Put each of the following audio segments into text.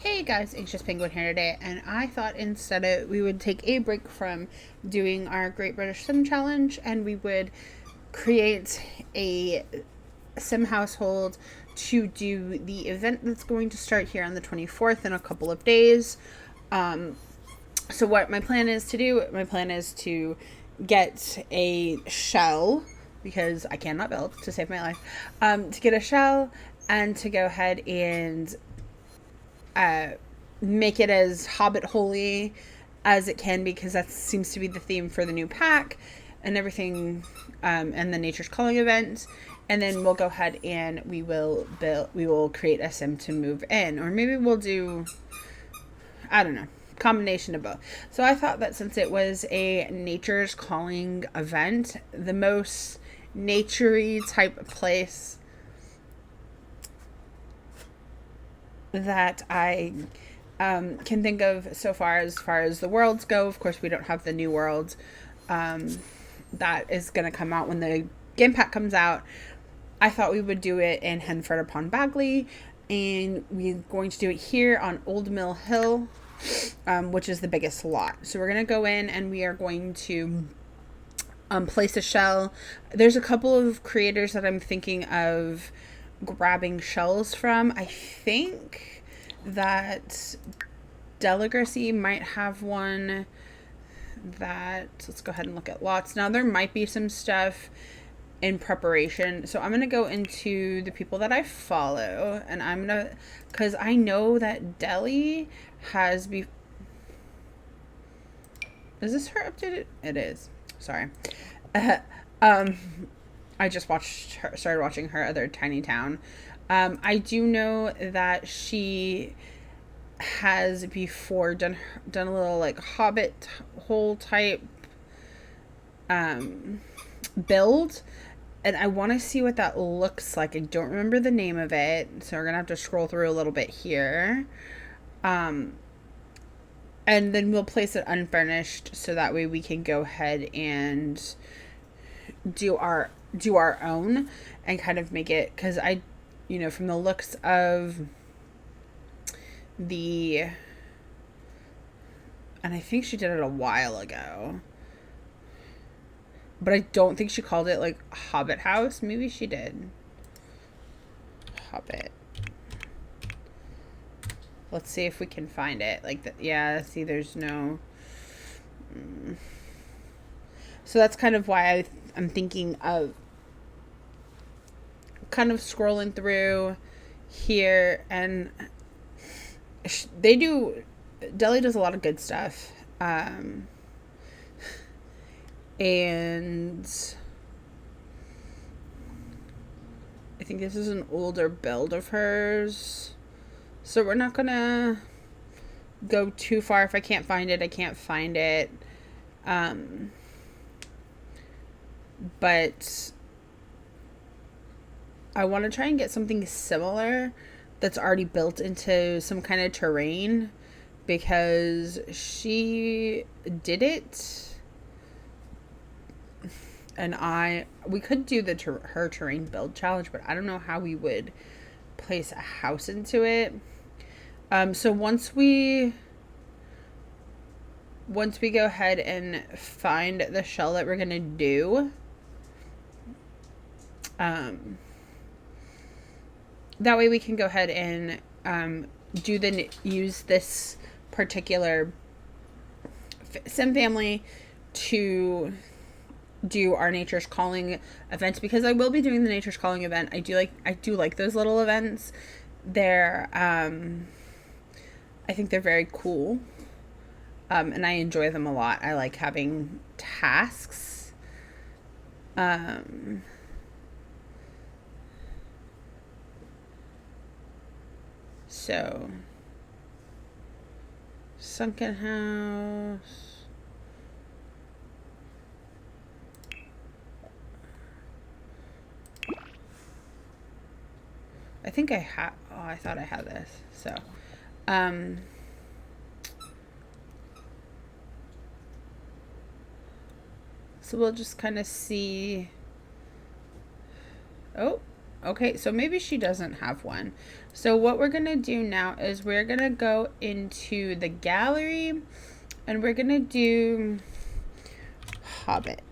Hey guys, Anxious Penguin here today, and I thought instead we would take a break from doing our Great British Sim Challenge and we would create a sim household to do the event that's going to start here on the 24th in a couple of days. So what my plan is to do, my plan is to get a shell because I cannot build to save my life. To get a shell and to go ahead and make it as Hobbit holy as it can be, because that seems to be the theme for the new pack and everything, and the Nature's Calling event. And then we'll go ahead and we will create a sim to move in, or maybe we'll do, I don't know, combination of both. So I thought that since it was a Nature's Calling event, the most naturey type place that I can think of so far as the worlds go. Of course, we don't have the new world that is going to come out when the game pack comes out. I thought we would do it in Henford upon Bagley, and we're going to do it here on Old Mill Hill, which is the biggest lot. So we're going to go in and we are going to place a shell. There's a couple of creators that I'm thinking of grabbing shells from. I think that Delicacy might have one that, let's go ahead and look at lots. Now there might be some stuff in preparation. So I'm going to go into the people that I follow, and I'm going to, because I know that Deli has is this her updated? It is. Sorry. Um, I just started watching her other Tiny Town. I do know that she has before done a little like Hobbit hole type build, and I want to see what that looks like. I don't remember the name of it, so we're gonna have to scroll through a little bit here. And then we'll place it unfurnished so that way we can go ahead and do our own and kind of make it, because I, from the looks of the, and I think she did it a while ago, but I don't think she called it like Hobbit House. Maybe she did. Hobbit. Let's see if we can find it. Yeah, see, there's no. So that's kind of why I'm thinking of kind of scrolling through here, and Deli does a lot of good stuff. And I think this is an older build of hers. So we're not gonna go too far. If I can't find it, I can't find it. But I want to try and get something similar that's already built into some kind of terrain, because she did it, and we could do her terrain build challenge, but I don't know how we would place a house into it. So once we go ahead and find the shell that we're gonna do, that way we can go ahead and use this particular sim family to do our Nature's Calling events, because I will be doing the Nature's Calling event. I do like those little events. They're I think they're very cool, and I enjoy them a lot. I like having tasks. So, sunken house. I think I have. Oh, I thought I had this. So, so we'll just kind of see. Oh, Okay, so maybe she doesn't have one. So what we're going to do now is we're going to go into the gallery and we're going to do Hobbit.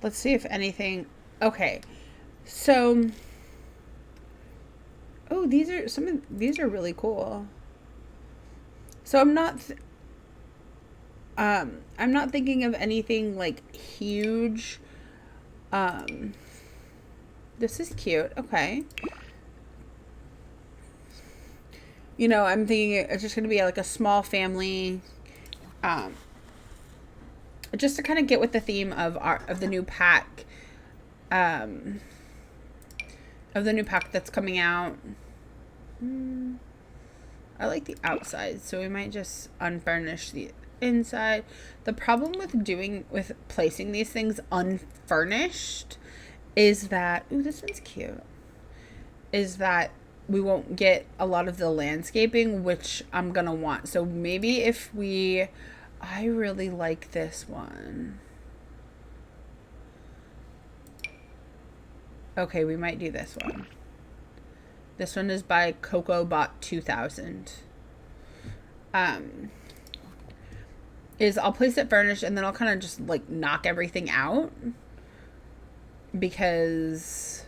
Let's see if anything. Okay. So oh, these are really cool. So I'm not thinking of anything like huge. This is cute. Okay. You know, I'm thinking it's just going to be like a small family, just to kind of get with the theme of the new pack, of the new pack that's coming out. I like the outside, so we might just unfurnish the inside. The problem with placing these things unfurnished is that, ooh, this one's cute, is that we won't get a lot of the landscaping, which I'm gonna want. So maybe I really like this one. Okay, we might do this one. This one is by CocoBot 2000. I'll place it furnished and then I'll kind of just like knock everything out, because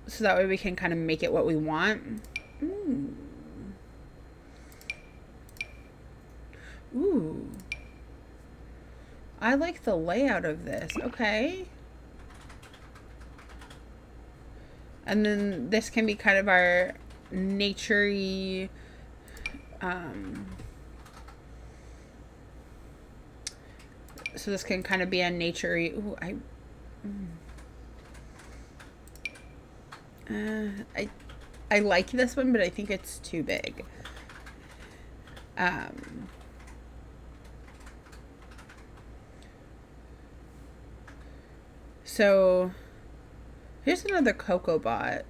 so that way we can kind of make it what we want. Ooh. I like the layout of this. Okay. And then this can be kind of our nature-y, so this can kind of be a nature-y. Ooh, I like this one, but I think it's too big. So here's another CocoBot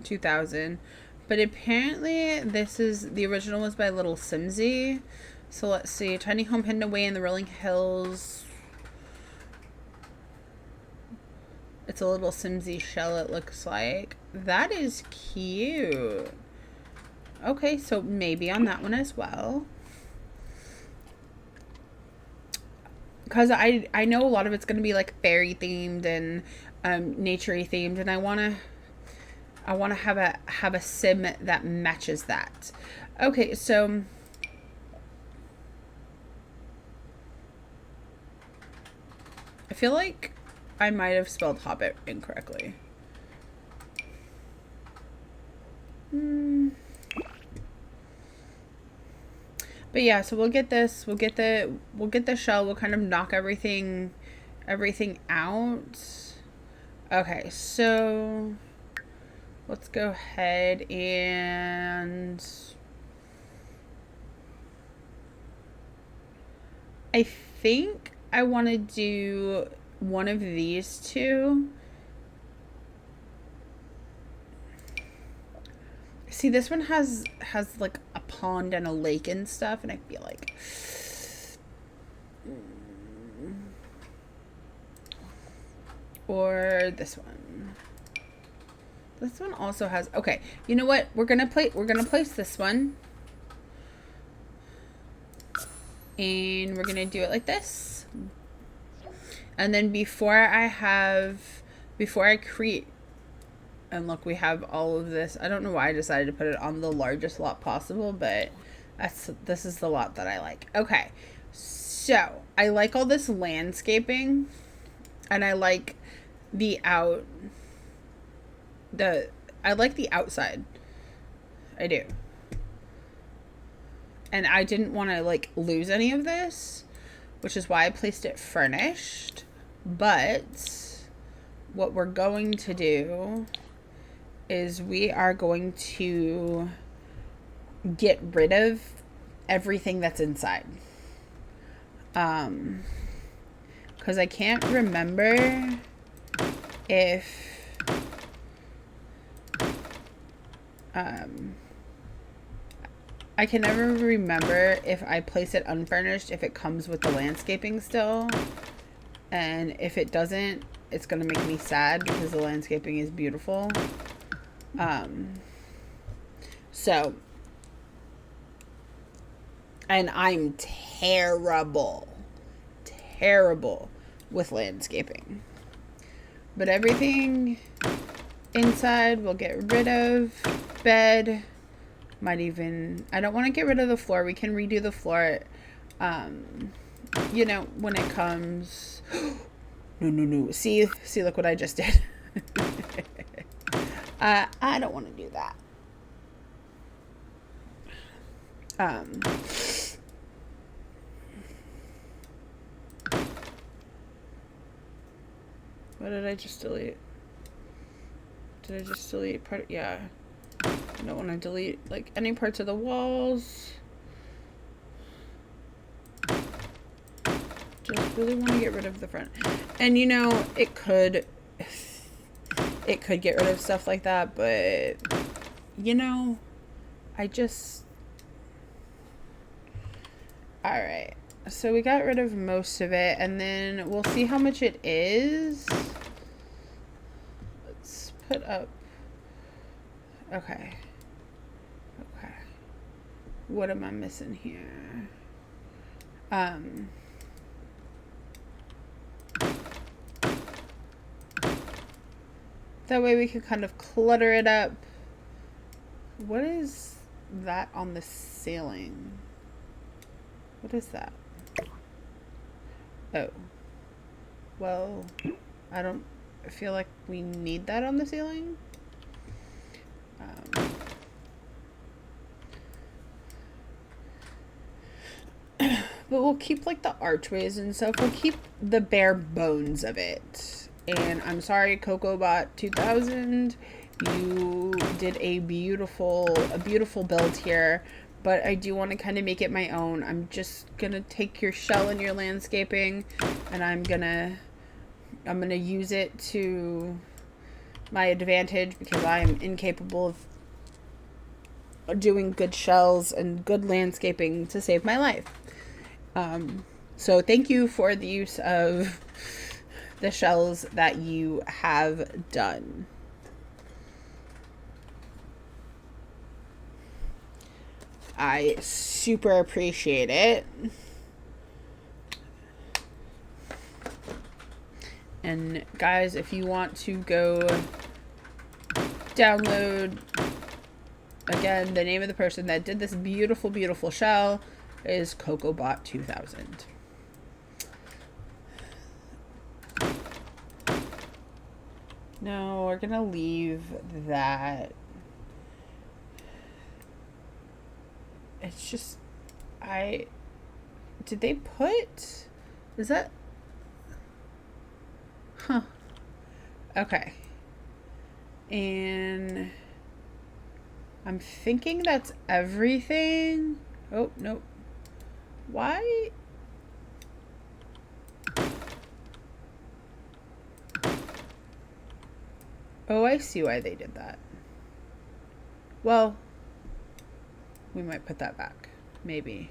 2000, but apparently the original was by Little Simsy. So let's see, tiny home hidden away in the rolling hills. It's a Little Simsy shell, it looks like. That is cute. Okay, so maybe on that one as well. Because I know a lot of it's going to be like fairy themed and nature-y themed, and I want to have a sim that matches that. Okay, so I feel like I might have spelled Hobbit incorrectly. But yeah, so we'll get this. We'll get the shell. We'll kind of knock everything out. Okay, so let's go ahead and I think I want to do one of these two. See, this one has like a pond and a lake and stuff, and I feel like or this one. This one also has, okay, you know what? We're gonna place this one. And we're gonna do it like this. And then before I create, and look, we have all of this. I don't know why I decided to put it on the largest lot possible, but this is the lot that I like. Okay, so I like all this landscaping, and I like the outside. I do. And I didn't want to like lose any of this, which is why I placed it furnished. But what we're going to do is we are going to get rid of everything that's inside. Because I can't remember if I can never remember if I place it unfurnished, if it comes with the landscaping still. And if it doesn't, it's going to make me sad because the landscaping is beautiful. So, and I'm terrible with landscaping. But everything inside we'll get rid of. Bed. Might even... I don't want to get rid of the floor. We can redo the floor, you know, when it comes... No. See, look what I just did. I don't want to do that. What did I just delete? Did I just delete part? Yeah. I don't want to delete like any parts of the walls. Just really want to get rid of the front. And you know, it could get rid of stuff like that, but you know, I just... Alright. So we got rid of most of it, and then we'll see how much it is. Let's put up... Okay. What am I missing here? That way we can kind of clutter it up. What is that on the ceiling? What is that? Oh. Well, I don't feel like we need that on the ceiling. But we'll keep like the archways and stuff. We'll keep the bare bones of it. And I'm sorry, CocoBot 2000. You did a beautiful build here. But I do want to kind of make it my own. I'm just gonna take your shell and your landscaping, and I'm gonna use it to my advantage because I am incapable of doing good shells and good landscaping to save my life. So thank you for the use of the shells that you have done. I super appreciate it. And guys, if you want to go download, again, the name of the person that did this beautiful, beautiful shell is CocoBot 2000. No, we're gonna leave that. It's just, did they put, is that, huh, okay, and I'm thinking that's everything. Oh, nope, why, oh, I see why they did that. Well, we might put that back. Maybe.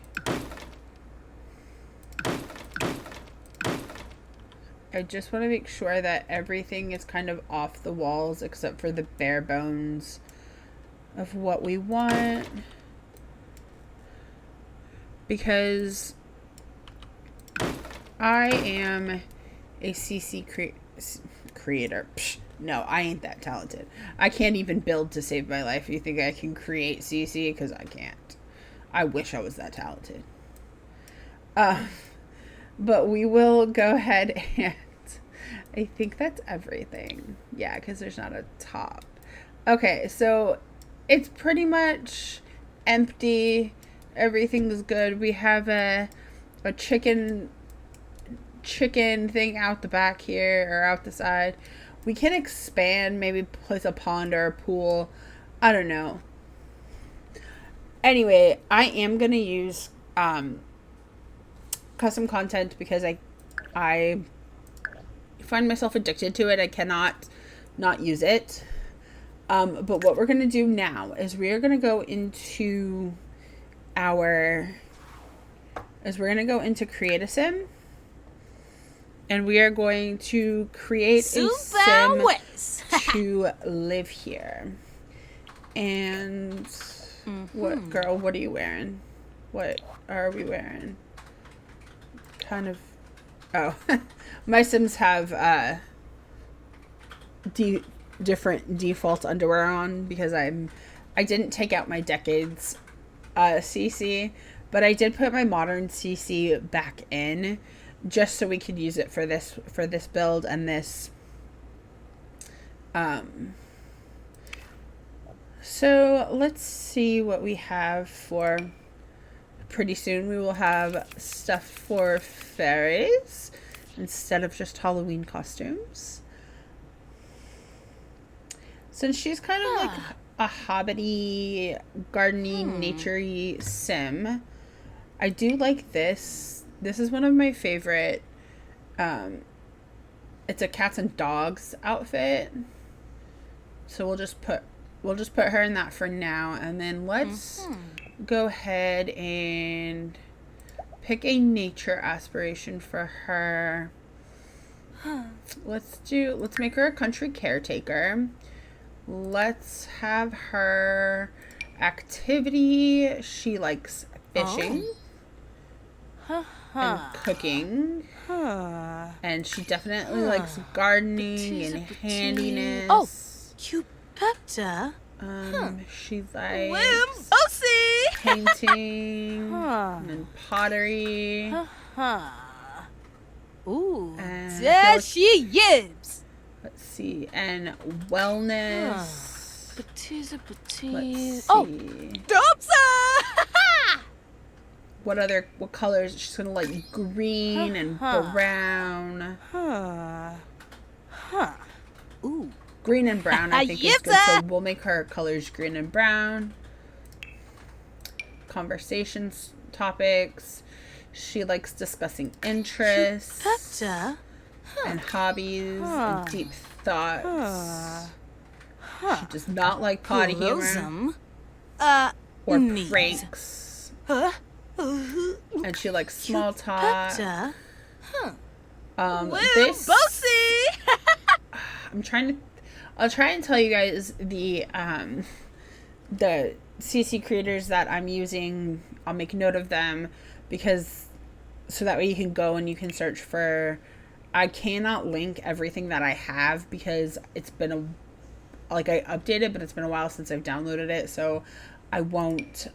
I just want to make sure that everything is kind of off the walls except for the bare bones of what we want. Because I am a CC creator. Psh, no, I ain't that talented. I can't even build to save my life. You think I can create CC? Because I can't. I wish I was that talented. But we will go ahead and I think that's everything. Yeah, because there's not a top. Okay, so it's pretty much empty. Everything's good. We have a chicken thing out the back here or out the side. We can expand, maybe place a pond or a pool. I don't know. Anyway, I am going to use custom content because I find myself addicted to it. I cannot not use it. But what we're going to do now is we are going to go into our is we're gonna go into create a sim, and we are going to create a sim to live here. And what, girl, what are you wearing? What are we wearing? Kind of, oh, my sims have different default underwear on because I didn't take out my decades CC, but I did put my modern CC back in just so we could use it for this build and this. So let's see what we have for. Pretty soon we will have stuff for fairies instead of just Halloween costumes. Since she's kind of like a hobbity, gardening, nature-y sim, I do like this. This is one of my favorite. It's a cats and dogs outfit. So we'll just put her in that for now, and then let's go ahead and pick a nature aspiration for her. Let's make her a country caretaker. Let's have her activity. She likes fishing and cooking. And she definitely likes gardening and handiness. Oh, Cupetta. She likes painting and pottery. Ooh, And there she is. Let's see, and wellness. Let's see. Oh, Dopsa! What colors? She's gonna like green and brown. Ooh. Green and brown, I think is good. So we'll make her colors green and brown. Conversations topics. She likes discussing interests and hobbies and deep thoughts. She does not like potty humor or pranks. And she likes small talk. This I'll try and tell you guys the CC creators that I'm using. I'll make note of them because so that way you can go and you can search for. I cannot link everything that I have because it's been I updated, but it's been a while since I've downloaded it, so I won't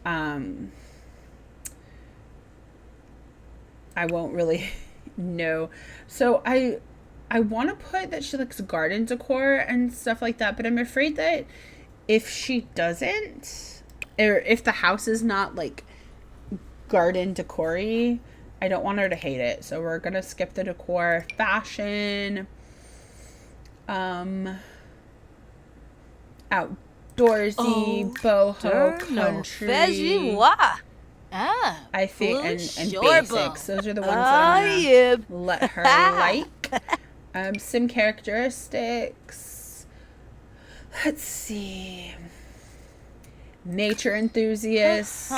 really know. So I want to put that she likes garden decor and stuff like that, but I'm afraid that if she doesn't, or if the house is not like garden decor-y, I don't want her to hate it. So we're gonna skip the decor. Fashion, outdoorsy, boho, country. I think and basics. Those are the ones that I'm gonna let her like. Sim characteristics. Let's see. Nature enthusiast.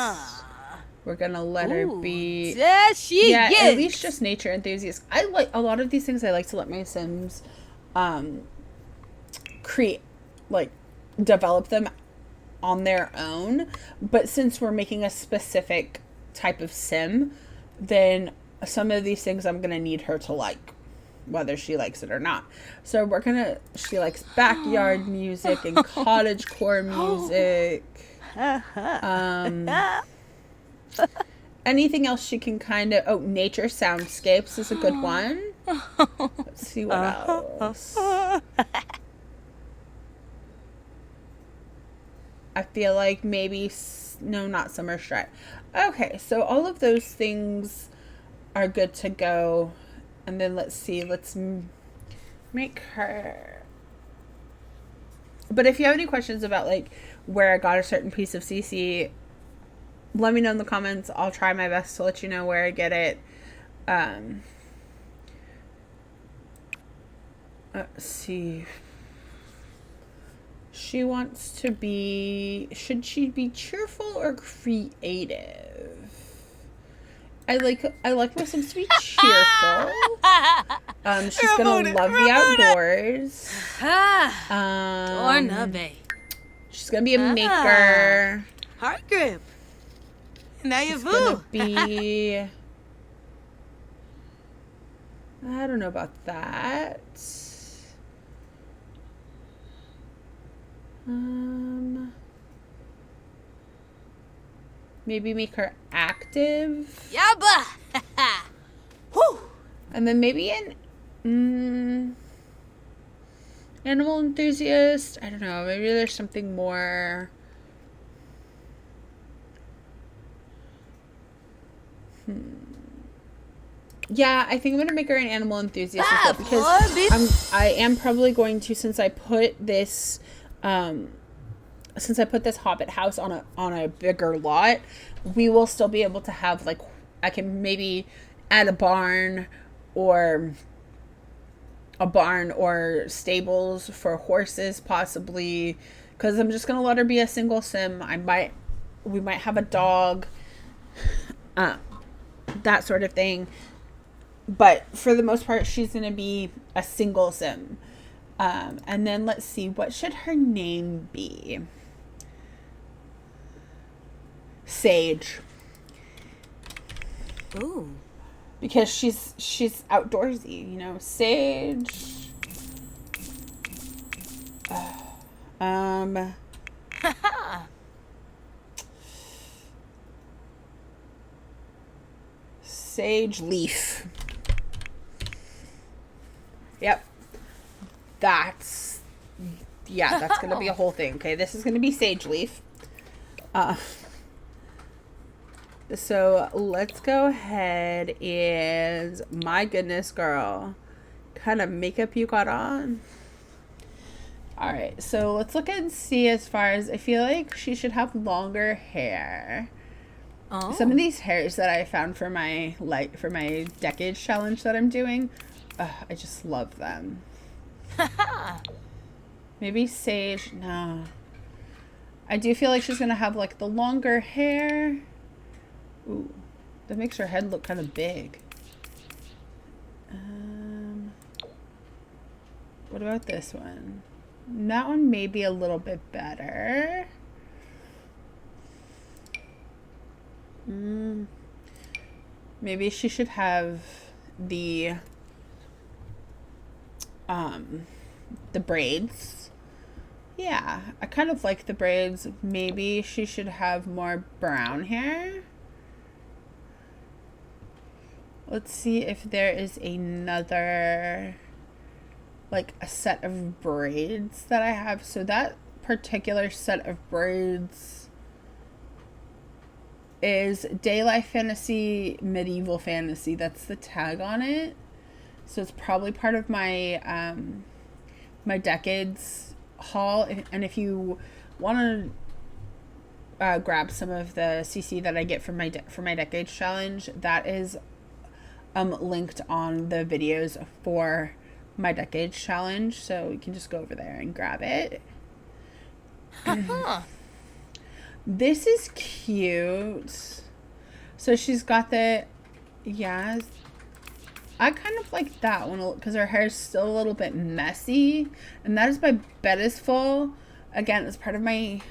We're gonna let her be. There she is. At least just nature enthusiast. I like a lot of these things. I like to let my Sims, develop them on their own. But since we're making a specific type of Sim, then some of these things I'm gonna need her to like, whether she likes it or not. So she likes backyard music and cottagecore music. Anything else she can nature soundscapes is a good one. Let's see what else. I feel like maybe, no, not summer stretch. Okay, so all of those things are good to go. And then let's make her. But if you have any questions about where I got a certain piece of CC, let me know in the comments. I'll try my best to let you know where I get it. Let's see. She wants to be... Should she be cheerful or creative? I like my Sims to be cheerful. She's gonna love the outdoors. Doornabe. She's gonna be a maker. Heart grip. Now you She's gonna be... I don't know about that. Maybe make her active. Yabba. Whew. And then maybe an animal enthusiast. I don't know. Maybe there's something more. Yeah, I think I'm gonna make her an animal enthusiast as well, because I am probably going to, since I put this Hobbit house on a bigger lot, we will still be able to have, like, I can maybe add a barn or stables for horses, possibly, because I'm just gonna let her be a single sim. We might have a dog, that sort of thing, but for the most part she's gonna be a single sim. And then let's see, what should her name be? Sage. Ooh. Because she's outdoorsy, you know. Sage. Sage Leaf. Yep. That's gonna be a whole thing. Okay, this is gonna be Sage Leaf. So let's go ahead and, my goodness, girl, kind of makeup you got on. All right, so let's look and see. As far as, I feel like she should have longer hair. Oh. Some of these hairs that I found for my decades challenge that I'm doing, I just love them. Maybe Sage. No, I do feel like she's gonna have, like, the longer hair. Ooh, that makes her head look kind of big. What about this one? That one may be a little bit better. Maybe she should have the braids. Yeah, I kind of like the braids. Maybe she should have more brown hair. Let's see if there is another, like, a set of braids that I have. So that particular set of braids is Daylife Fantasy, Medieval Fantasy. That's the tag on it. So it's probably part of my my decades haul. And if you want to grab some of the CC that I get from my decades challenge, that is linked on the videos for my decades challenge, so you can just go over there and grab it. This is cute. So she's got the, yes, I kind of like that one because her hair is still a little bit messy, and that is by Bed is Full. Again, it's part of my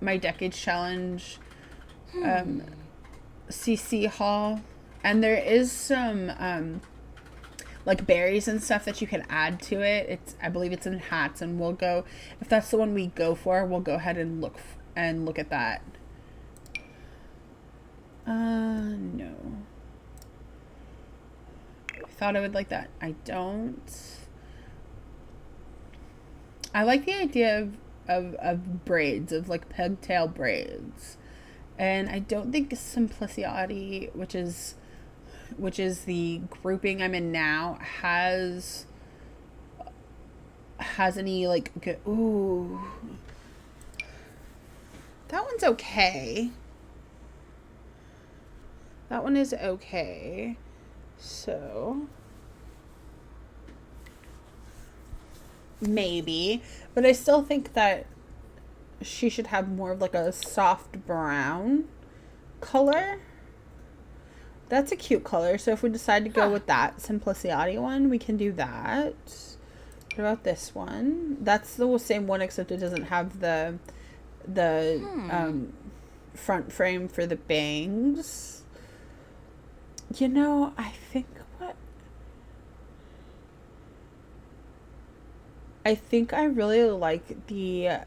my decades challenge CC haul. And there is some, like, berries and stuff that you can add to it. I believe it's in hats, and we'll go, if that's the one we go for, we'll go ahead and look at that. No. I thought I would like that. I don't. I like the idea of braids, of, like, pigtail braids. And I don't think Simplicity, which is the grouping I'm in now, has any, like, good, ooh, that one's okay. That one is okay. So maybe, but I still think that she should have more of like a soft brown color. That's a cute color. So if we decide to go with that Simplicity one, we can do that. What about this one? That's the same one, except it doesn't have the front frame for the bangs. You know, I think I really like the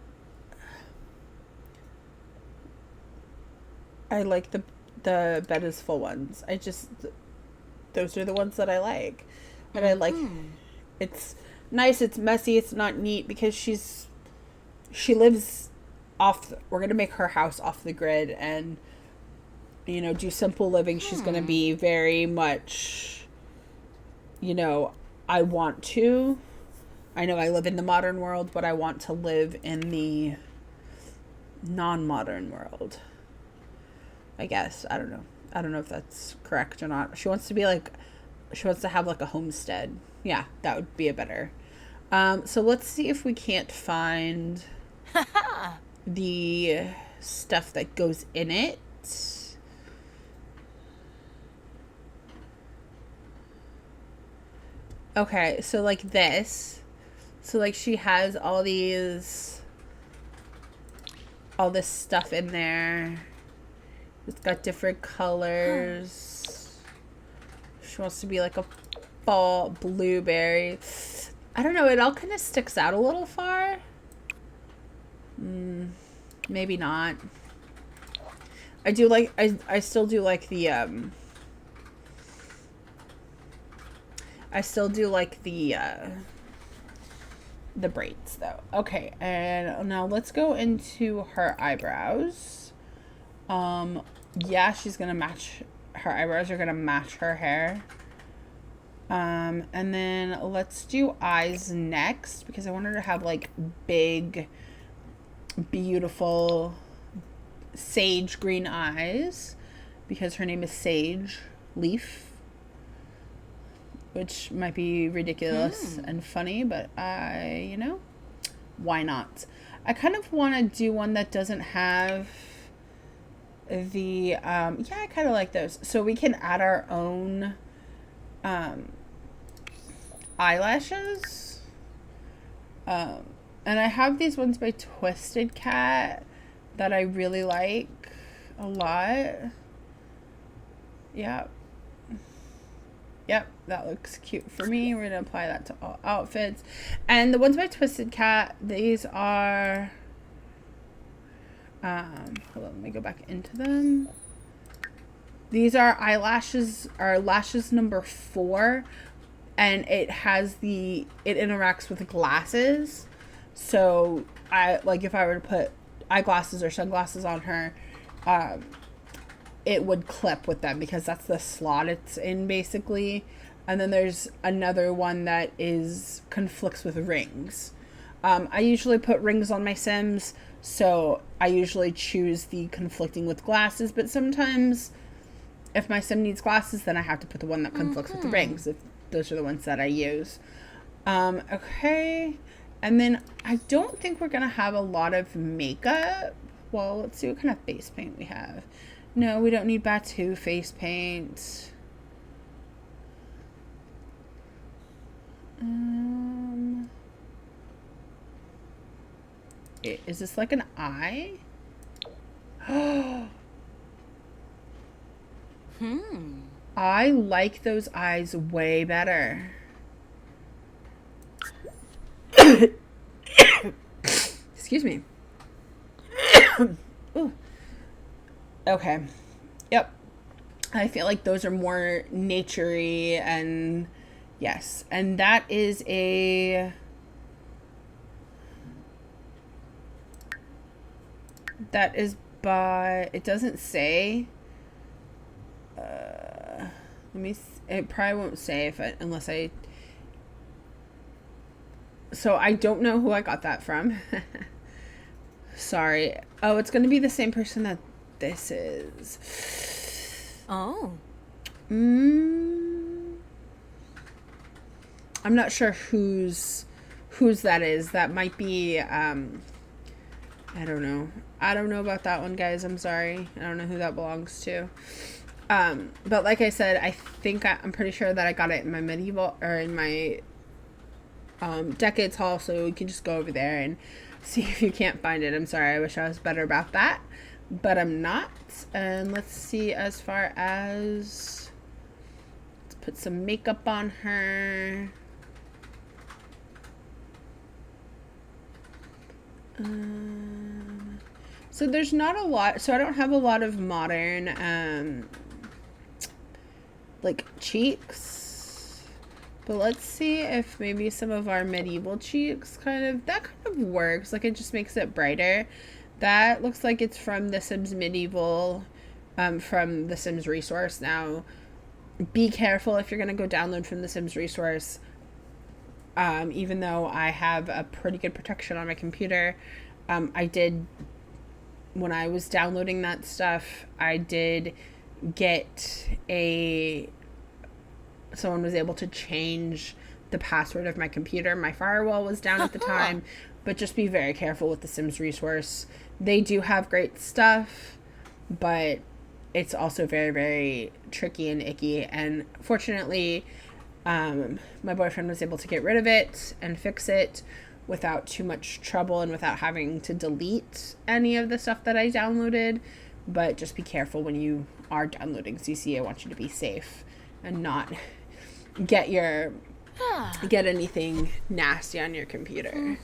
bed is full ones. Those are the ones that I like. And I like, it's nice, it's messy, it's not neat, because she lives we're going to make her house off the grid and, you know, do simple living. She's going to be very much, you know, I know I live in the modern world, but I want to live in the non-modern world. I guess. I don't know. I don't know if that's correct or not. She wants to have like a homestead. Yeah, that would be a better. So let's see if we can't find the stuff that goes in it. Okay, so like this. So like she has all this stuff in there. It's got different colors. She wants to be like a fall blueberry. I don't know. It all kind of sticks out a little far. Maybe not. I still do like the the braids though. Okay, and now let's go into her eyebrows. Yeah, she's gonna match, her eyebrows are gonna match her hair. And then let's do eyes next, because I want her to have like big, beautiful sage green eyes, because her name is Sage Leaf, which might be ridiculous and funny, but you know, why not? I kind of want to do one that doesn't have the yeah, I kind of like those, so we can add our own eyelashes. And I have these ones by Twisted Cat that I really like a lot. Yep, that looks cute for me. We're gonna apply that to all outfits. And the ones by Twisted Cat, these are hold on, let me go back into them. These are lashes number 4, and it interacts with glasses. So if I were to put eyeglasses or sunglasses on her, it would clip with them, because that's the slot it's in basically. And then there's another one that conflicts with rings. I usually put rings on my Sims, so I usually choose the conflicting with glasses, but sometimes if my Sim needs glasses, then I have to put the one that conflicts with the rings, if those are the ones that I use. Okay. And then I don't think we're going to have a lot of makeup. Well, let's see what kind of face paint we have. No, we don't need Batu face paint. Is this like an eye? I like those eyes way better. Excuse me. Ooh. Okay. Yep. I feel like those are more naturey, and yes. And that is by, it doesn't say, it probably won't say unless so I don't know who I got that from. Sorry. Oh, it's going to be the same person that this is. Oh. I'm not sure whose whose that is. That might be, I don't know. I don't know about that one, guys. I'm sorry. I don't know who that belongs to. But like I said, I'm pretty sure that I got it in my medieval, or in my decades haul, so you can just go over there and see if you can't find it. I'm sorry. I wish I was better about that, but I'm not. And let's see, as far as, let's put some makeup on her. So there's not a lot, so I don't have a lot of modern like cheeks, but let's see if maybe some of our medieval cheeks that kind of works. Like, it just makes it brighter. That looks like it's from The Sims Medieval, from The Sims Resource. Now, be careful if you're going to go download from The Sims Resource. Even though I have a pretty good protection on my computer, I did, when I was downloading that stuff, I did get someone was able to change the password of my computer. My firewall was down at the time, but just be very careful with The Sims Resource. They do have great stuff, but it's also very, very tricky and icky. And fortunately, my boyfriend was able to get rid of it and fix it without too much trouble and without having to delete any of the stuff that I downloaded. But just be careful when you are downloading CC. I want you to be safe and not get anything nasty on your computer.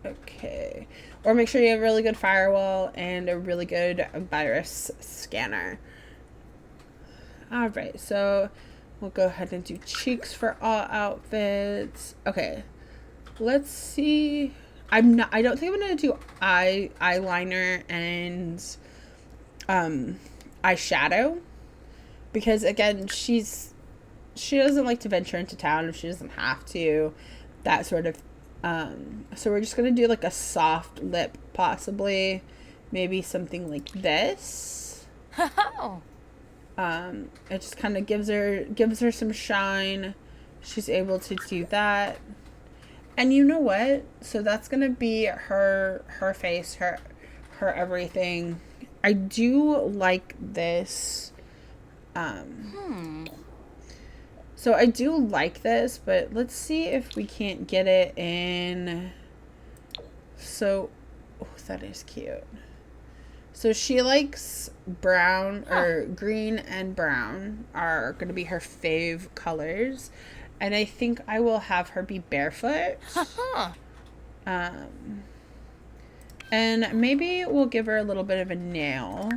Okay. Or make sure you have a really good firewall and a really good virus scanner. All right, so we'll go ahead and do cheeks for all outfits. Okay, let's see. I don't think I'm gonna do eyeliner and eyeshadow, because again, she doesn't like to venture into town if she doesn't have to. That sort of. So we're just gonna do like a soft lip, possibly, maybe something like this. It just kind of gives her some shine. She's able to do that. And you know what? So that's gonna be her face, her everything. I do like this. So I do like this, but let's see if we can't get it in. So, oh, that is cute. So she likes brown, or green and brown are going to be her fave colors. And I think I will have her be barefoot. And maybe we'll give her a little bit of a nail.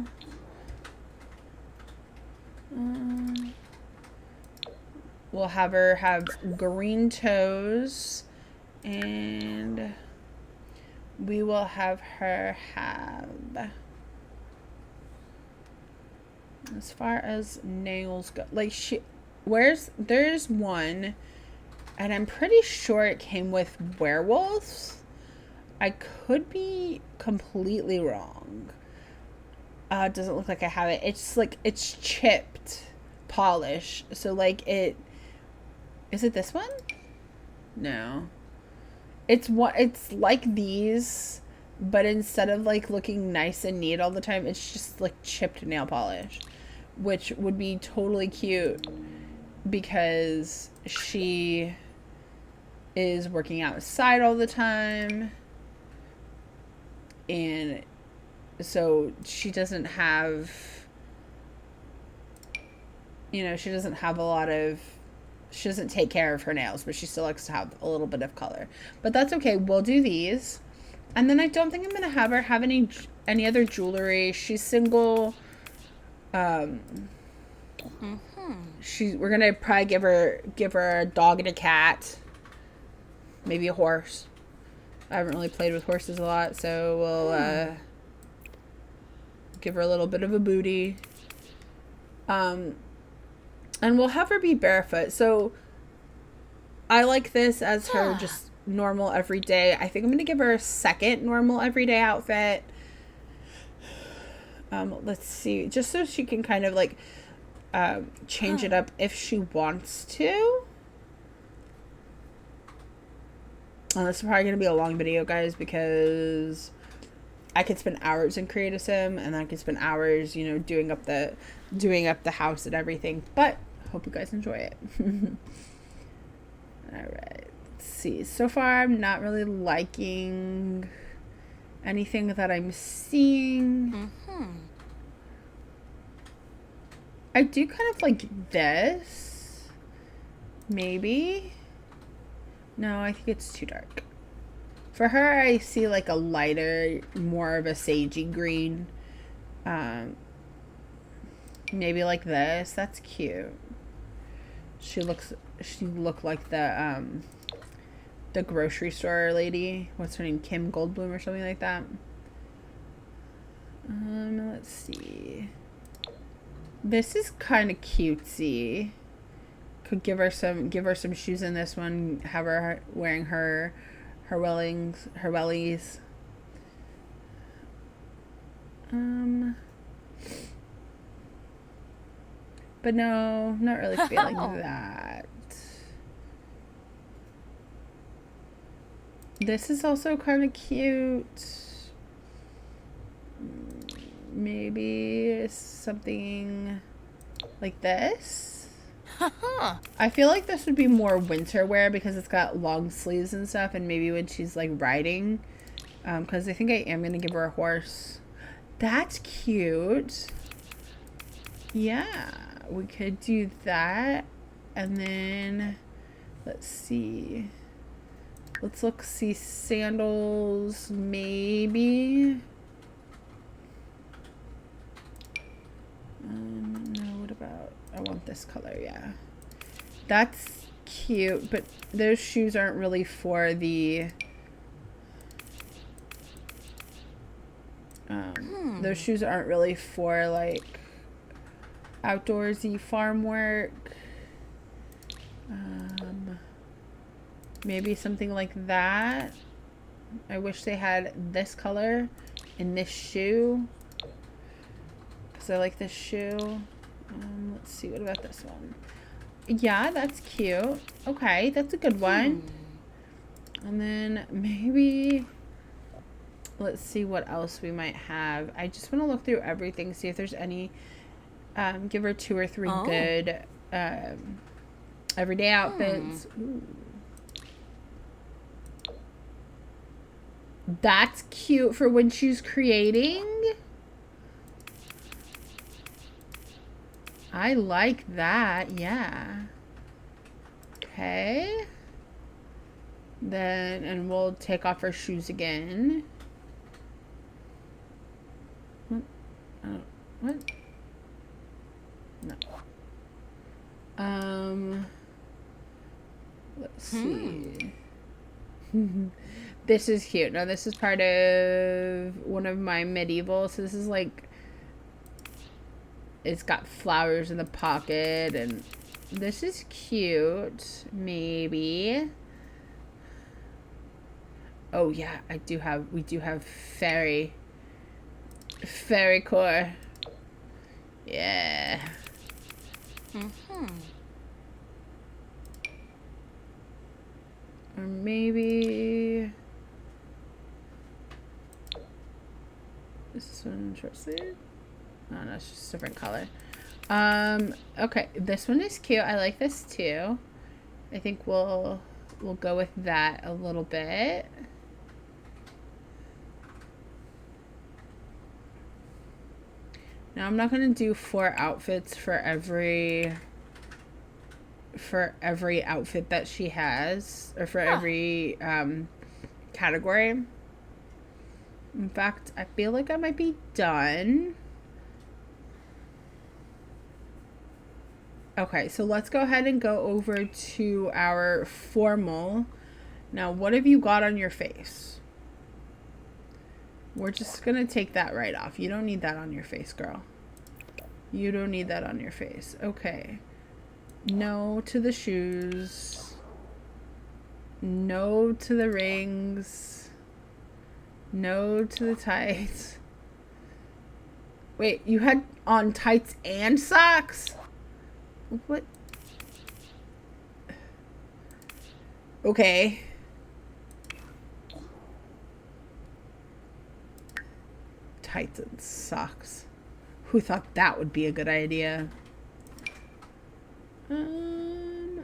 We'll have her have green toes, and we will have her have, as far as nails go, like there's one, and I'm pretty sure it came with werewolves. I could be completely wrong. It doesn't look like I have it. It's like, it's chipped polish. So like is it this one? No. It's like these, but instead of like looking nice and neat all the time, it's just like chipped nail polish, which would be totally cute because she is working outside all the time. And so she doesn't have, she doesn't have she doesn't take care of her nails, but she still likes to have a little bit of color. But that's okay. We'll do these. And then I don't think I'm going to have her have any other jewelry. She's single. We're going to probably give her a dog and a cat. Maybe a horse. I haven't really played with horses a lot, so we'll give her a little bit of a booty. And we'll have her be barefoot. So I like this as her just normal everyday. I think I'm going to give her a second normal everyday outfit. Let's see. Just so she can kind of like change it up if she wants to. This is probably going to be a long video, guys, because I could spend hours in Create a Sim, and I could spend hours, you know, doing up the house and everything. But hope you guys enjoy it. All right. Let's see. So far, I'm not really liking anything that I'm seeing. I do kind of like this. Maybe. No, I think it's too dark. For her, I see like a lighter, more of a sagey green. Maybe like this. That's cute. She looked like the grocery store lady. What's her name? Kim Goldblum or something like that. Let's see. This is kind of cutesy. Could give her some shoes in this one. Have her wearing her wellies. But no, not really feeling that. This is also kind of cute. Maybe something like this. I feel like this would be more winter wear because it's got long sleeves and stuff, and maybe when she's like riding, because I think I am gonna give her a horse. That's cute. Yeah, we could do that. And then let's see. See sandals, maybe. No, what about, I want this color, yeah. That's cute, but those shoes aren't really for the those shoes aren't really for like outdoorsy farm work. Maybe something like that. I wish they had this color in this shoe, because I like this shoe. Let's see, what about this one? Yeah, that's cute. Okay, that's a good one. And then maybe, let's see what else we might have. I just want to look through everything, see if there's any, give her 2 or 3 good everyday outfits. Ooh. That's cute for when she's creating. I like that, yeah. Okay. Then, and we'll take off our shoes again. What? No. Let's see. This is cute. Now, this is part of one of my medieval. So this is like, it's got flowers in the pocket, and this is cute. Maybe. Oh yeah, we do have fairy core. Yeah. Or maybe this one short sleeve. Oh no, it's just a different color. Okay, this one is cute. I like this too. I think we'll go with that a little bit. Now I'm not gonna do 4 outfits for every outfit that she has, or for every category. In fact, I feel like I might be done. Okay, so let's go ahead and go over to our formal. Now, what have you got on your face? We're just gonna take that right off. You don't need that on your face, girl. You don't need that on your face. Okay. No to the shoes. No to the rings. No to the tights. Wait, you had on tights and socks? What? Okay. tights and socks. Who thought that would be a good idea?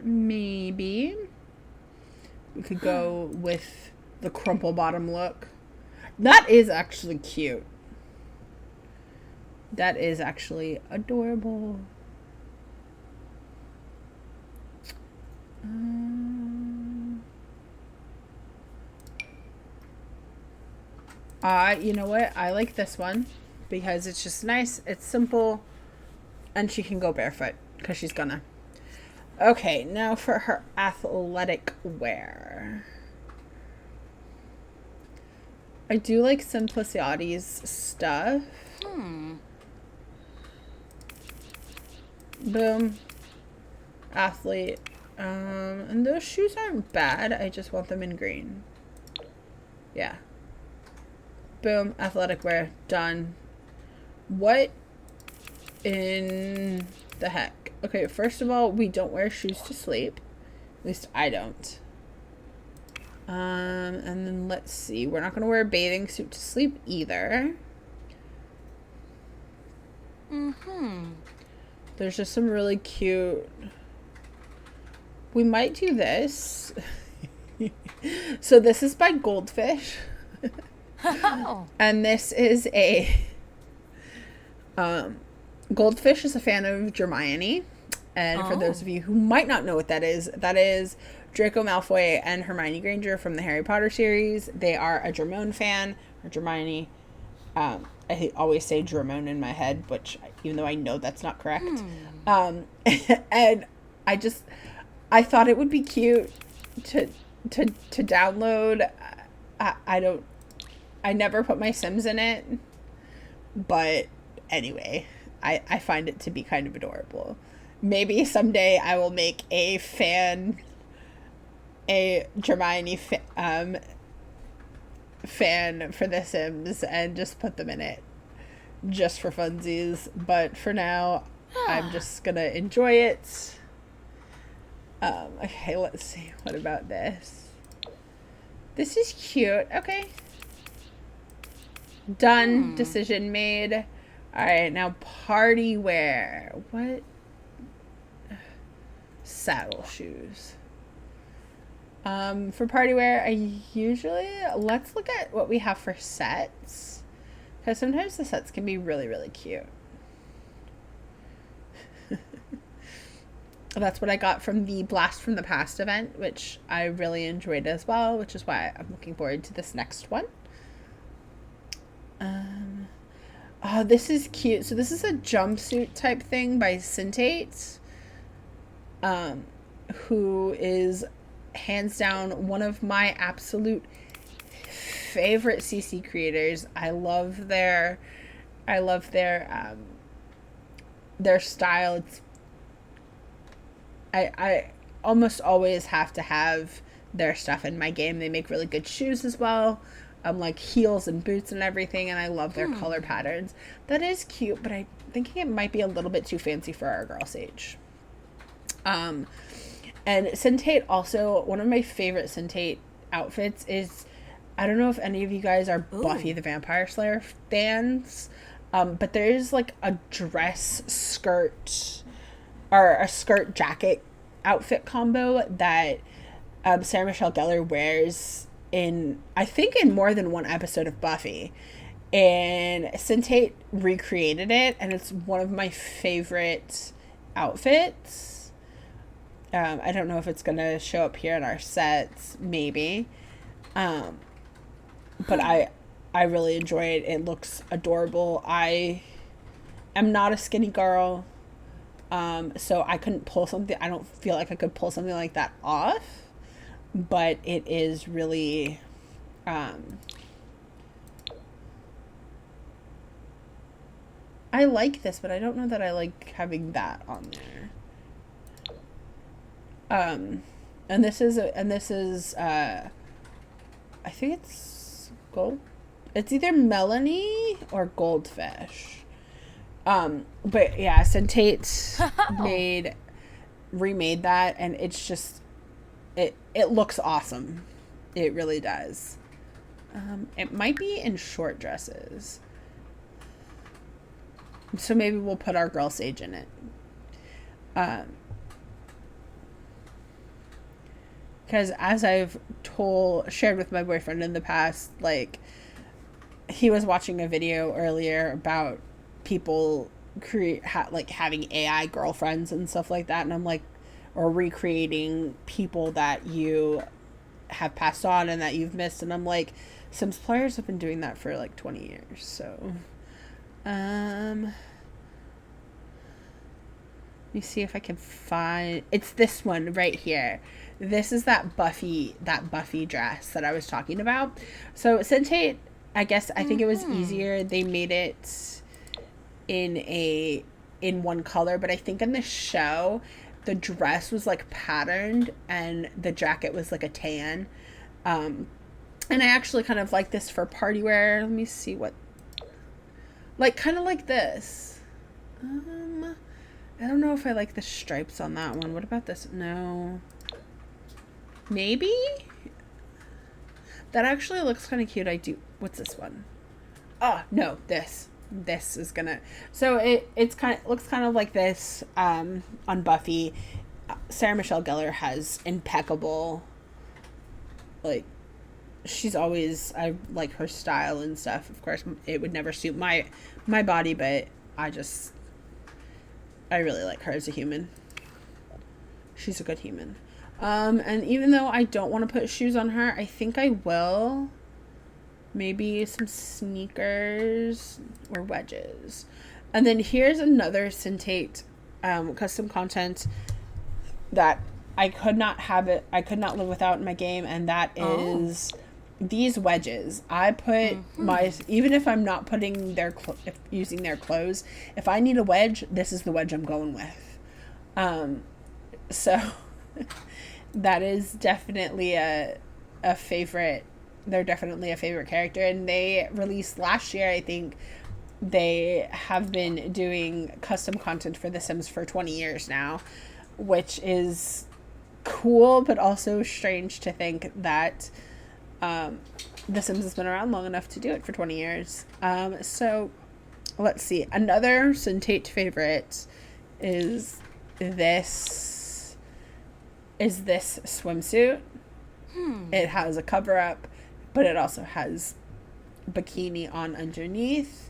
Maybe we could go with the crumple bottom look. That is actually cute. That is actually adorable. You know what? I like this one because it's just nice. It's simple. And she can go barefoot because she's gonna. Okay, now for her athletic wear. I do like Simpliciotti's stuff. Boom. Athlete. And those shoes aren't bad. I just want them in green. Yeah. Boom. Athletic wear. Done. What in the heck? Okay, first of all, we don't wear shoes to sleep. At least I don't. And then let's see. We're not going to wear a bathing suit to sleep either. There's just some really cute... We might do this. So this is by Goldfish. And this is a... Goldfish is a fan of Hermione. And for those of you who might not know what that is Draco Malfoy and Hermione Granger from the Harry Potter series. They are a Dramone fan, or Hermione. I always say Dramone in my head, which, even though I know that's not correct. And I thought it would be cute to download. I never put my Sims in it, but anyway, I find it to be kind of adorable. Maybe someday I will make a Hermione fan for The Sims and just put them in it just for funsies. But for now, I'm just gonna enjoy it. Okay, let's see. What about this? This is cute. Okay. Done. Decision made. All right, now party wear. What? Saddle shoes. For party wear, let's look at what we have for sets. Because sometimes the sets can be really, really cute. That's what I got from the Blast from the Past event, which I really enjoyed as well, which is why I'm looking forward to this next one. Oh, this is cute. So this is a jumpsuit type thing by Syntate, who is hands down one of my absolute favorite CC creators. I love their style. It's I almost always have to have their stuff in my game. They make really good shoes as well. Like heels and boots and everything, and I love their color patterns. That is cute, but I'm thinking it might be a little bit too fancy for our girl Sage. And Syntate also, one of my favorite Syntate outfits is, I don't know if any of you guys are Buffy the Vampire Slayer fans, but there is like a dress skirt or a skirt jacket outfit combo that Sarah Michelle Gellar wears in more than one episode of Buffy, and Syntate recreated it, and it's one of my favorite outfits. I don't know if it's gonna show up here in our sets, maybe, but I really enjoy it. It looks adorable. I am not a skinny girl, so I couldn't pull something. I don't feel like I could pull something like that off, but it is really, I like this, but I don't know that I like having that on there. And this is I think it's gold. It's either Melanie or Goldfish. But yeah, Syntate remade that, and it's just, it looks awesome. It really does. It might be in short dresses. So maybe we'll put our girl Sage in it. Because as I've shared with my boyfriend in the past, like, he was watching a video earlier about people having AI girlfriends and stuff like that, and I'm like, or recreating people that you have passed on and that you've missed, and I'm like, Sims players have been doing that for like 20 years. So let me see if I can find, it's this one right here. This is that Buffy dress that I was talking about. So Sentate, I think it was easier. They made it in one color, but I think in the show the dress was like patterned and the jacket was like a tan. And I actually kind of like this for party wear. Let me see what, like, kind of like this. I don't know if I like the stripes on that one. What about this? No. Maybe? That actually looks kind of cute. What's this one? Oh, no, this. This is gonna, so it looks kind of like this on Buffy. Sarah Michelle Gellar has impeccable, like, she's always, I like her style and stuff. Of course, it would never suit my body, but I really like her as a human. She's a good human. And even though I don't want to put shoes on her, I think I will. Maybe some sneakers or wedges. And then here's another Sentate custom content that I could not live without in my game, and that is these wedges. I put even if I'm not putting using their clothes, if I need a wedge, this is the wedge I'm going with. So that is definitely a favorite. They're definitely a favorite character, and they released last year. I think they have been doing custom content for The Sims for 20 years now, which is cool, but also strange to think that The Sims has been around long enough to do it for 20 years. So let's see. Another Sentate favorite is this swimsuit. It has a cover up, but it also has bikini on underneath.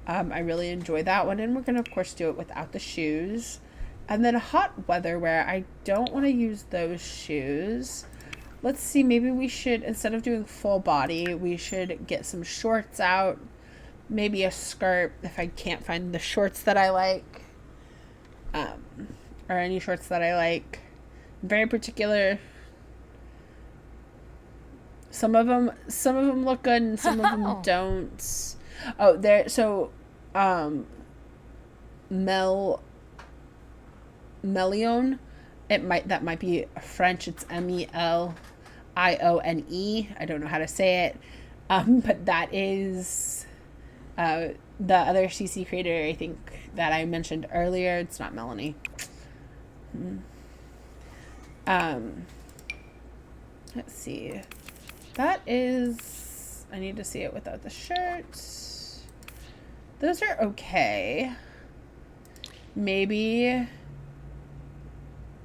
I really enjoy that one, and we're going to, of course, do it without the shoes. And then hot weather wear, I don't want to use those shoes. Let's see, maybe we should, instead of doing full body, we should get some shorts out, maybe a skirt if I can't find the shorts that I like, or any shorts that I like. Very particular. Some of them look good and some of them don't. Oh, there. So, Melione. That might be French. It's Melione. I don't know how to say it. But that is the other CC creator, I think, that I mentioned earlier. It's not Melanie. Let's see. That is, I need to see it without the shirt. Those are okay. Maybe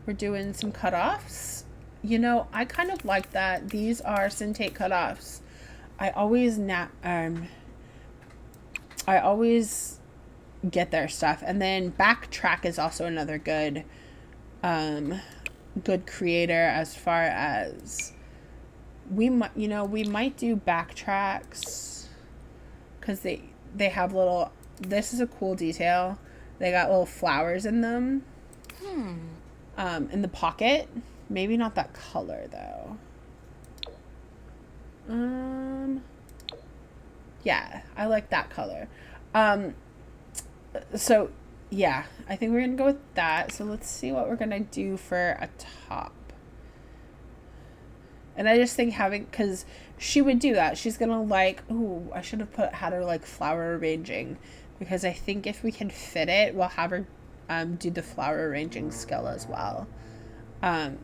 we're doing some cutoffs. You know, I kind of like that. These are Sentate cutoffs. I always get their stuff. And then Backtrack is also another good creator, as far as we might do Backtracks, because they have little, this is a cool detail. They got little flowers in them. In the pocket. Maybe not that color though. Yeah, I like that color. So yeah, I think we're gonna go with that. So let's see what we're gonna do for a top. And I just think because she would do that. She's gonna like, ooh, I should have had her like flower arranging, because I think if we can fit it, we'll have her do the flower arranging skill as well. And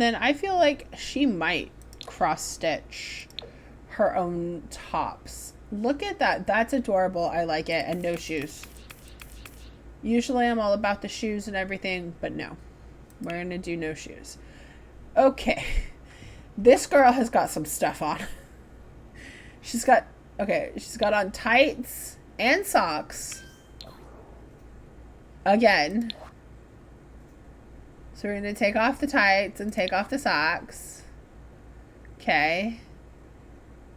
then I feel like she might cross stitch her own tops. Look at that. That's adorable. I like it. And no shoes. Usually I'm all about the shoes and everything, but no. We're going to do no shoes. Okay. This girl has got some stuff on. She's got on tights and socks. Again. So we're going to take off the tights and take off the socks. Okay.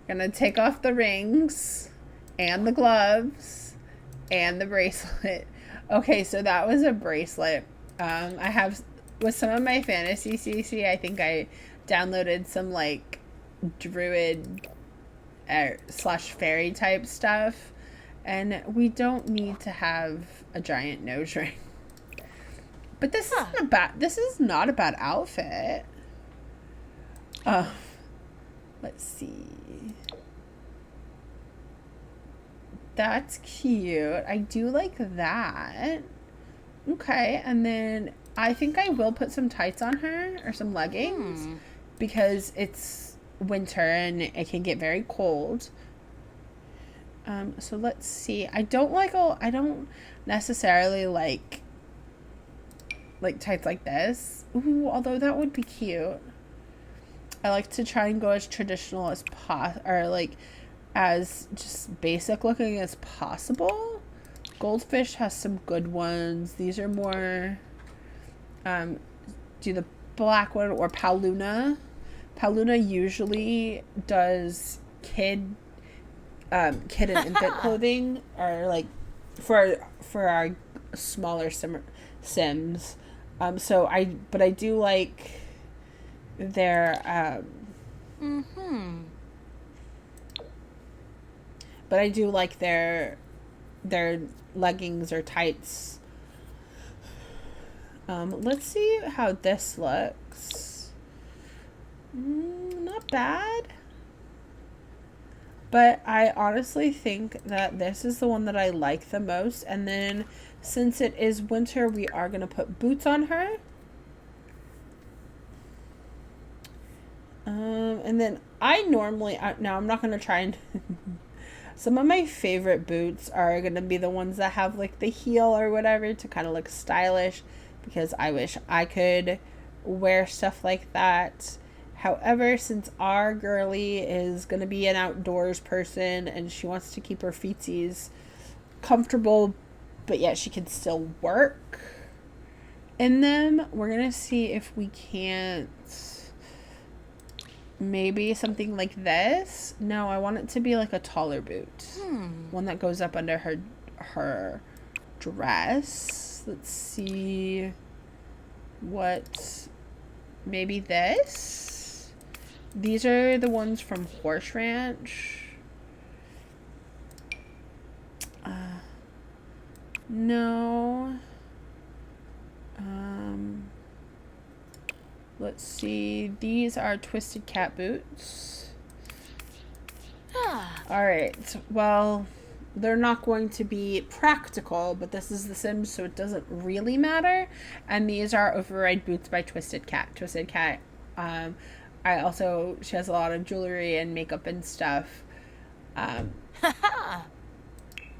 Gonna take off the rings and the gloves and the bracelet. Okay, so that was a bracelet. I have, with some of my fantasy CC, I think I downloaded some like druid / fairy type stuff, and we don't need to have a giant nose ring. But this is not a bad outfit. Let's see. That's cute. I do like that. Okay, and then I think I will put some tights on her or some leggings because it's winter and it can get very cold. So let's see. I don't necessarily like tights like this. Ooh, although that would be cute. I like to try and go as traditional as as just basic looking as possible. Goldfish has some good ones. These are more, do the black one or Paluna. Paluna usually does kid and infant clothing, or like for our smaller Sims. So I do like their but I do like their leggings or tights. Let's see how this looks. Not bad. But I honestly think that this is the one that I like the most. And then since it is winter, we are going to put boots on her. And then now I'm not going to try and some of my favorite boots are going to be the ones that have like the heel or whatever to kind of look stylish, because I wish I could wear stuff like that. However, since our girly is going to be an outdoors person and she wants to keep her feetsies comfortable, but yet she can still work in them, we're going to see if we can't maybe something like this. No, I want it to be like a taller boot. One that goes up under her dress. Let's see what, maybe this. These are the ones from Horse Ranch. No. Let's see. These are Twisted Cat boots. Alright. Well, they're not going to be practical, but this is The Sims, so it doesn't really matter. And these are Override boots by Twisted Cat. Twisted Cat, she has a lot of jewelry and makeup and stuff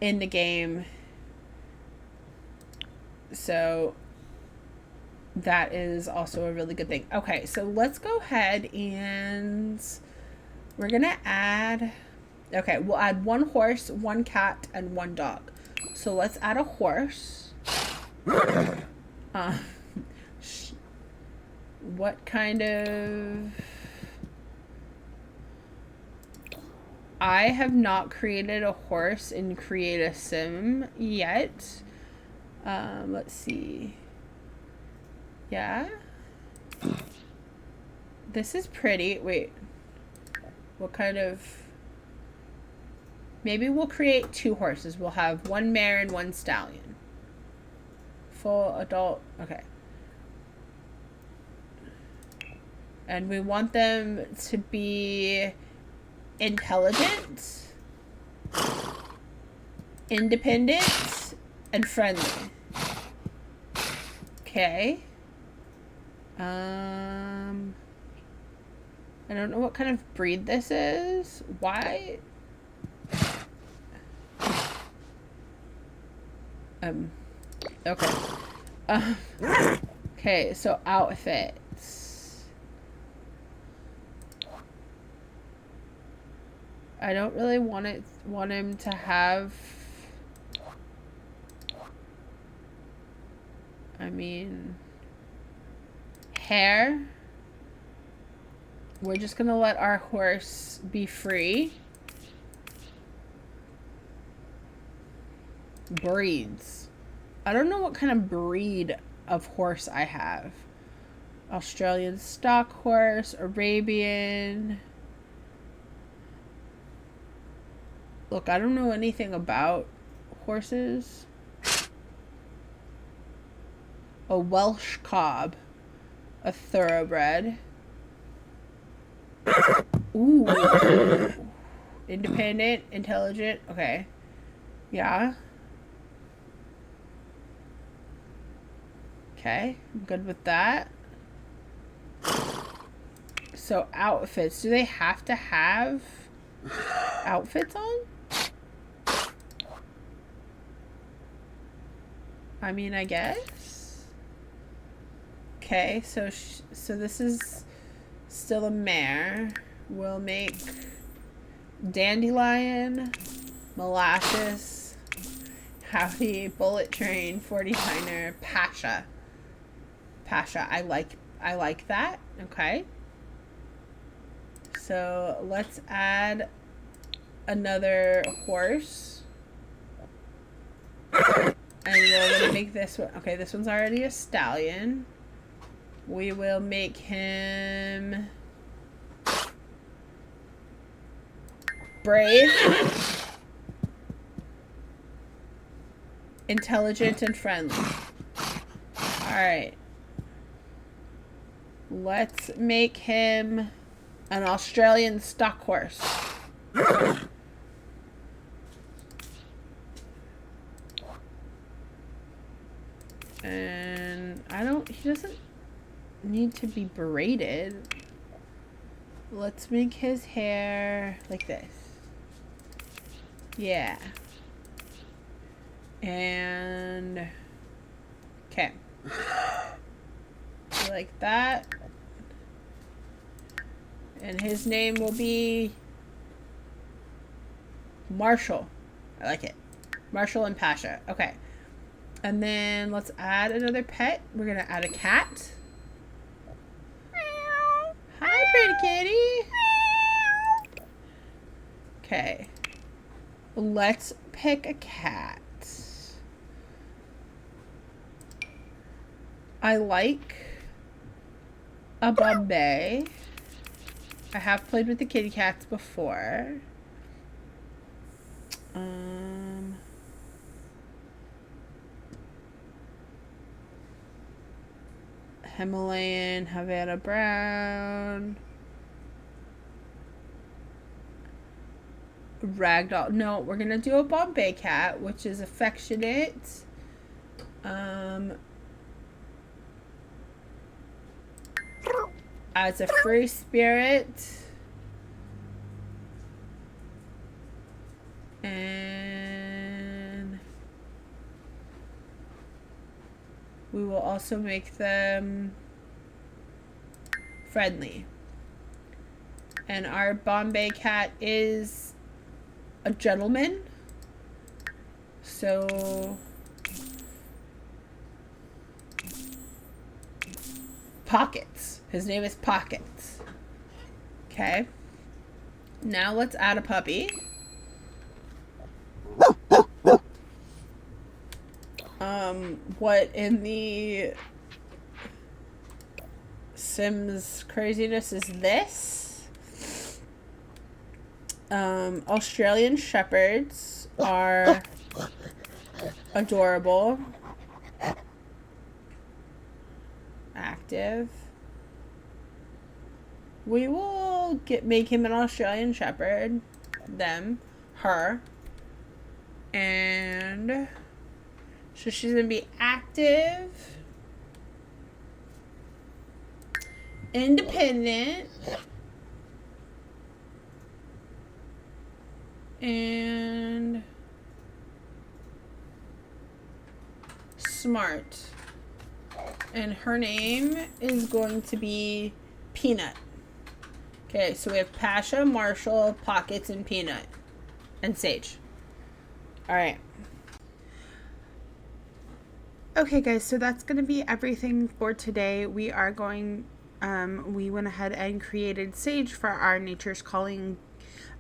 in the game. So that is also a really good thing. Okay, so let's go ahead and we're gonna add, we'll add one horse, one cat, and one dog. So let's add a horse. What kind of, I have not created a horse in Create a Sim yet. Let's see. Yeah. This is pretty. Wait. What kind of... Maybe we'll create 2 horses. We'll have 1 mare and 1 stallion. Full adult. Okay. And we want them to be intelligent, independent, and friendly. Okay. I don't know what kind of breed this is. Why? Okay. Okay, so outfits. I don't really want him to have, I mean, hair. We're just gonna let our horse be free. Breeds. I don't know what kind of breed of horse I have. Australian stock horse, Arabian. Look, I don't know anything about horses. A Welsh cob. A thoroughbred. Ooh. Independent, intelligent. Okay. Yeah. Okay, I'm good with that. So outfits. Do they have to have outfits on? I mean, I guess. Okay, so this is still a mare. We'll make Dandelion, Molasses, Howdy, Bullet Train, 49er, Pasha. Pasha, I like that. Okay. So let's add another horse. And we're gonna make this one. Okay, this one's already a stallion. We will make him brave, intelligent, and friendly. Alright. Let's make him an Australian stock horse. And he doesn't need to be braided. Let's make his hair like this. Yeah. And okay. Like that. And his name will be Marshall. I like it. Marshall and Pasha. Okay. And then let's add another pet. We're going to add a cat. Hi, pretty kitty. Okay. Let's pick a cat. I like a Bombay. I have played with the kitty cats before. Himalayan, Havana Brown. Ragdoll. No, we're gonna do a Bombay cat, which is affectionate. As a free spirit. And we will also make them friendly. And our Bombay cat is a gentleman. So Pockets. His name is Pockets. Okay. Now let's add a puppy. What in the Sims craziness is this? Australian Shepherds are adorable. Active. We will make him an Australian Shepherd. Them. Her. And so she's going to be active. Independent. And Smart. And her name is going to be Peanut. Okay, so we have Pasha, Marshall, Pockets, and Peanut. And Sage. Alright. Okay, guys, so that's going to be everything for today. We went ahead and created Sage for our Nature's Calling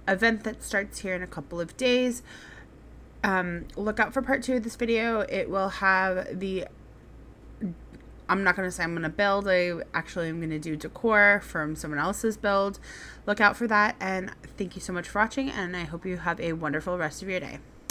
event that starts here in a couple of days. Look out for part 2 of this video. It will have I'm not going to say I'm going to build. I'm going to do decor from someone else's build. Look out for that, and thank you so much for watching, and I hope you have a wonderful rest of your day.